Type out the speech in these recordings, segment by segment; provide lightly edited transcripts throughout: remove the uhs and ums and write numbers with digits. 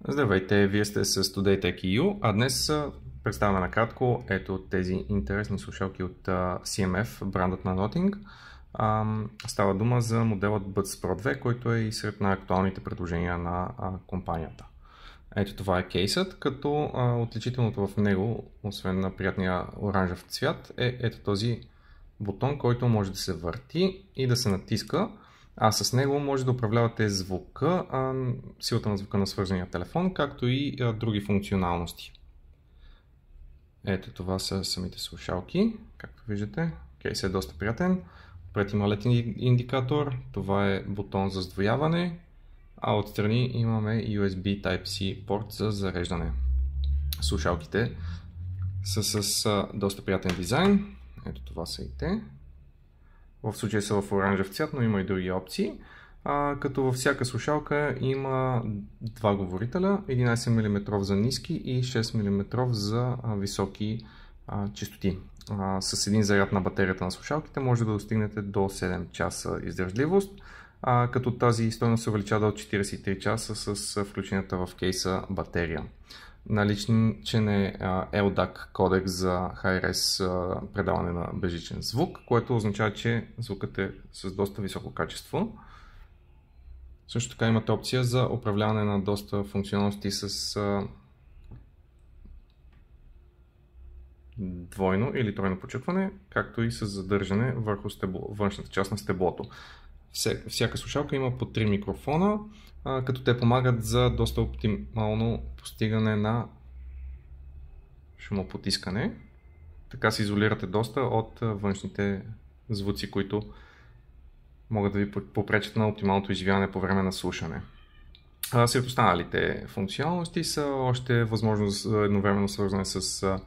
Здравейте, вие сте с Today Tech EU, а днес представяме накратко ето тези интересни слушалки от CMF, брандът на Nothing. Става дума за моделът Buds Pro 2, който е и сред най-актуалните предложения на компанията. Ето това е кейсът, като отличителното в него, освен на приятния оранжев цвят, е ето този бутон, който може да се върти и да се натиска. А с него може да управлявате звука, силата на звука на свързания телефон, както и други функционалности. Ето това са самите слушалки, както виждате. Кейсът е доста приятен. Отпред има LED индикатор, това е бутон за сдвояване, а отстрани имаме USB Type-C порт за зареждане. Слушалките са с доста приятен дизайн. Ето това са и те. В случая са в оранжев цвят, но има и други опции. Като във всяка слушалка има два говорителя, 11 мм за ниски и 6 мм за високи честоти. С един заряд на батерията на слушалките може да достигнете до 7 часа издържливост, като тази стойност се увеличава до 43 часа с включената в кейса батерия. Наличен е LDAC кодек за Hi-Res предаване на безжичен звук, което означава, че звукът е с доста високо качество. Също така имате опция за управляване на доста функционалности с двойно или тройно почупване, както и с задържане върху външната част на стеблото. Всяка слушалка има по 3 микрофона, като те помагат за доста оптимално постигане на шумопотискане. Така се изолирате доста от външните звуци, които могат да ви попречат на оптималното изживяване по време на слушане. Сред останалите функционалности са още възможност за едновременно свързване с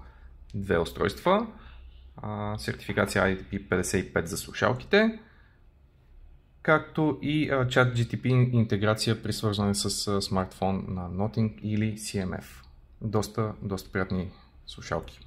две устройства, сертификация IP55 за слушалките, както и ChatGPT интеграция при свързване с смартфон на Nothing или CMF. Доста приятни слушалки.